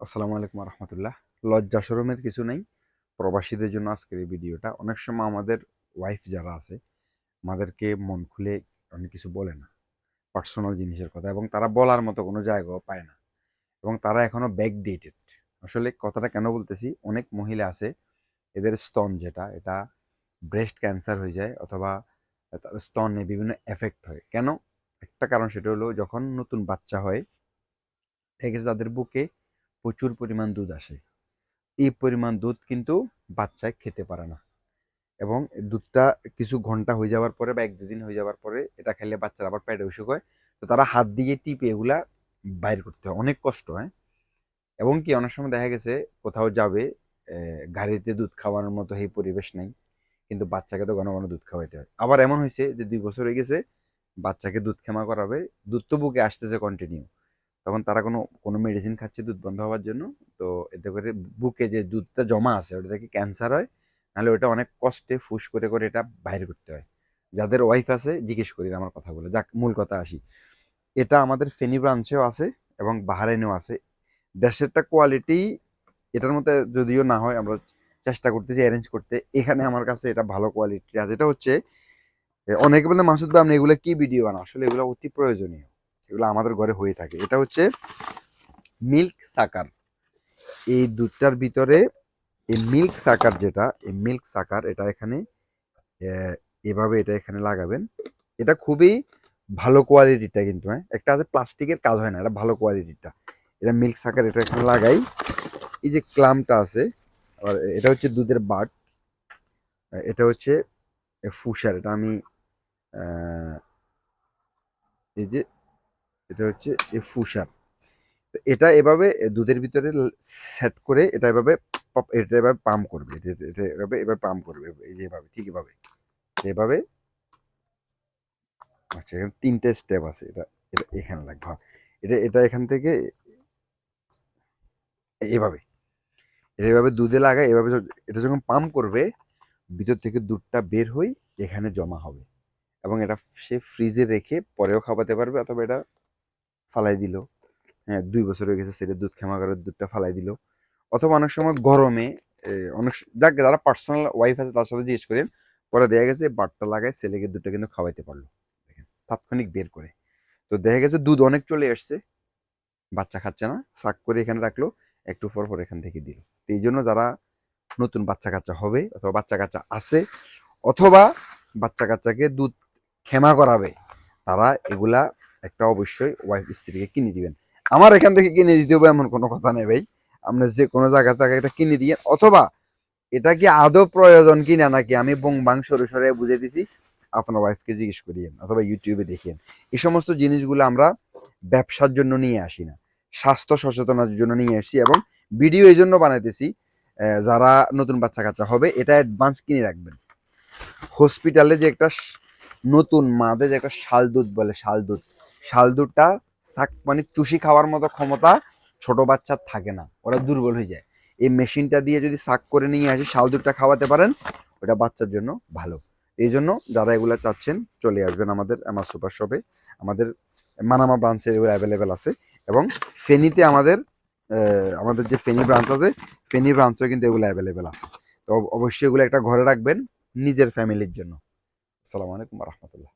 আসসালামু আলাইকুম রহমতুল্লাহ। লজ্জা শরমের কিছু নেই প্রবাসীদের জন্য আজকের এই ভিডিওটা। অনেক সময় আমাদের ওয়াইফ যারা আছে আমাদেরকে মন খুলে অনেক কিছু বলে না, পার্সোনাল জিনিসের কথা, এবং তারা বলার মতো কোনো জায়গাও পায় না, এবং তারা এখনো ব্যাকডেটেড। আসলে কথাটা কেন বলতেছি, অনেক মহিলা আছে এদের স্তন যেটা এটা ব্রেস্ট ক্যান্সার হয়ে যায়, অথবা তাদের স্তনে বিভিন্ন এফেক্ট হয়। কেন? একটা কারণ, সেটা হলো যখন নতুন বাচ্চা হয় ঠিক আছে, তাদের বুকে প্রচুর পরিমাণ দুধ আসে। এই পরিমাণ দুধ কিন্তু বাচ্চায় খেতে পারে না, এবং দুধটা কিছু ঘন্টা হয়ে যাওয়ার পরে বা এক দুদিন হয়ে যাওয়ার পরে এটা খেলে বাচ্চার আবার পেটে অসুখ হয়। তো তারা হাত দিয়ে টিপে এগুলা বাইর করতে হয়, অনেক কষ্ট হয়। এবং কি অনেক সময় দেখা গেছে কোথাও যাবে, গাড়িতে দুধ খাওয়ানোর মতো এই পরিবেশ নেই, কিন্তু বাচ্চাকে তো ঘন ঘন দুধ খাওয়াইতে হয়। আবার এমন হয়েছে যে 2 বছর হয়ে গেছে, বাচ্চাকে দুধ ক্ষমা করাবে, দুধ তো বুকে আসতেছে কন্টিনিউ, তখন তারা কোনো কোনো মেডিসিন খাচ্ছে দুধ বন্ধ হওয়ার জন্য। তো এতে করে বুকে যে দুধটা জমা আছে ওটা থেকে ক্যান্সার হয়, নাহলে ওটা অনেক কষ্টে ফুস করে করে এটা বাইর করতে হয়। যাদের ওয়াইফ আছে জিজ্ঞেস করি আমার কথাগুলো। যাক, মূল কথা আসি। এটা আমাদের ফেনী ব্রাঞ্চেও আছে এবং বাহারাইনেও আছে। দেশেরটা কোয়ালিটি এটার মধ্যে যদিও না হয়, আমরা চেষ্টা করতেছি অ্যারেঞ্জ করতে। এখানে আমার কাছে এটা ভালো কোয়ালিটি আছে। এটা হচ্ছে অনেকে বলে মাসুদ ভাই আপনি এগুলো কি ভিডিও বানান, আসলে এগুলো অতি প্রয়োজনীয়, এগুলো আমাদের ঘরে হয়ে থাকে। এটা হচ্ছে মিল্ক সাকার। এই দুধটার ভিতরে এই মিল্ক সাকার যেটা, এই মিল্ক সাকার এটা এখানে এভাবে এটা এখানে লাগাবেন। এটা খুবই ভালো কোয়ালিটিটা, কিন্তু হ্যাঁ, একটা আছে প্লাস্টিকের কাজ হয় না, এটা ভালো কোয়ালিটিটা। এটা মিল্ক সাকার, এটা এখানে লাগাই। এই যে ক্লামটা আছে, আর এটা হচ্ছে দুধের বাট, এটা হচ্ছে ফুসার। এটা আমি এই যে এটা হচ্ছে এই ফুসার। তো এটা এভাবে দুধের ভিতরে সেট করে এটা এভাবে এটা এভাবে পাম্প করবে, এটা এভাবে এভাবে পাম্প করবে, এই যে এভাবে, ঠিক এভাবে এভাবে। আচ্ছা, এখানে 3টে স্টেপ আছে। এটা এটা এখানে লাগবে, হ্যাঁ। এটা এটা এখান থেকে এভাবে এটা এভাবে দুধে লাগায়, এভাবে এটা যখন পাম্প করবে ভিতর থেকে দুধটা বের হই এখানে জমা হবে, এবং এটা সে ফ্রিজে রেখে পরেও খাওয়াতে পারবে, অথবা এটা ফালাই দিল। হ্যাঁ, 2 বছর হয়ে গেছে সেটা দুধ ক্ষমা করে দুধটা ফালাই দিল, অথবা অনেক সময় গরমে যাক, যারা পার্সোনাল ওয়াইফ আছে তার সাথে জিজ্ঞেস করেন, পরে দেখা গেছে বাটটা লাগায় ছেলেকে দুধটা কিন্তু খাওয়াইতে পারলো, দেখেন তাৎক্ষণিক বের করে। তো দেখা গেছে দুধ অনেক চলে আসছে, বাচ্চা খাচ্ছে না, শাক করে এখানে রাখলো, একটু পর পর এখান থেকে দিল। তো এই জন্য যারা নতুন বাচ্চা কাচ্চা হবে, অথবা বাচ্চা কাচ্চা আছে, অথবা বাচ্চা কাচ্চাকে দুধ ক্ষমা করাবে, তারা এগুলা একটা অবশ্যই ওয়াইফ স্ত্রীকে কিনে দিবেন। আমার এখান থেকে কিনে দিতে হবে এমন কোনো কথা নেই ভাই, আপনি যে কোনো জায়গা থেকে এটা কিনে দিয়ে, অথবা এটা কি আদৌ প্রয়োজন কিনা নাকি আমি বং বাং সরে সরে বুঝে দিছি, আপনার ওয়াইফকে জিজ্ঞেস করিয়েন অথবা ইউটিউবে দেখেন। এই সমস্ত জিনিসগুলো আমরা ব্যবসার জন্য নিয়ে আসি না, স্বাস্থ্য সচেতনার জন্য নিয়ে আসছি, এবং ভিডিও এই জন্য বানাইতেছি, যারা নতুন বাচ্চা কাচ্চা হবে এটা অ্যাডভান্স কিনে রাখবেন। হসপিটালে যে একটা নতুন মাদের যে একটা শাল দুধ বলে, শাল দুধ, শাল দুধটা মানে চুষি খাওয়ার মতো ক্ষমতা ছোট বাচ্চার থাকে না, ওরা দুর্বল হয়ে যায়। এই মেশিনটা দিয়ে যদি সাক করে নিয়ে আসি শাল দুধটা খাওয়াতে পারেন, ওটা বাচ্চার জন্য ভালো। এই জন্য যারা এগুলা চাচ্ছেন চলে আসবেন আমার সুপার শপে। আমাদের মানামা ব্রাঞ্চে এগুলো অ্যাভেলেবেল আছে, এবং ফেনীতে আমাদের যে ফেনী ব্রাঞ্চ আছে, ফেনী ব্রাঞ্চেও কিন্তু এগুলো অ্যাভেলেবেল আছে। তো অবশ্যই এগুলো একটা ঘরে রাখবেন নিজের ফ্যামিলির জন্য। আসসালামু আলাইকুম রহমতুল্লাহ।